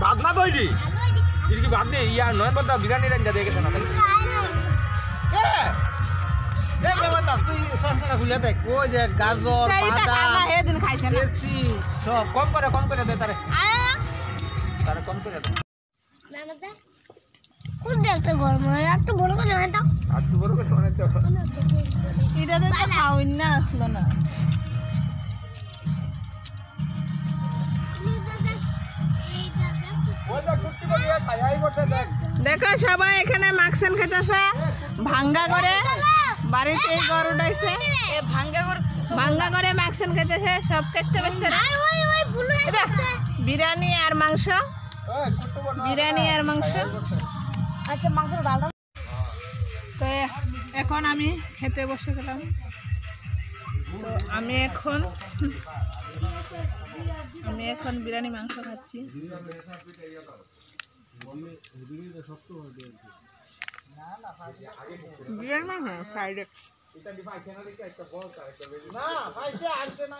বাদলা দইডি কি বাদ দে ইয়া নয় বদা বিরিয়ানি রান্না দিয়ে গেছে না দেখ বাবা তুই সসটা খুলে দেখ ওই যে গাজর বাদাম এদিন খাইছে না এসি সব কম করে দে তারে কম করে দে মামা দা কোন দেখতে গরম হয় একটু বড় করে দাও একটু বড় করে অনেক দাও এটা তো খাওইন না আসলো না দেখো সবাই এখানে মাকসান খেতেছে ভাঙ্গা করে বাড়িতে গরু উঠাইছে ভাঙ্গা করে মাকসান খেতেছে সব কেচ্ছে বাচ্চারা বিরিয়ানি আর মাংস আচ্ছা মাংস ডাল তো এখন আমি খেতে বসে গেলাম তো আমি এখন বিরিয়ানি মাংস খাচ্ছি বিরিয়ানি মাংস সাইডে এটা ডিভাইস এনে দিতে একটা বল করে না ভাইছে আসছে না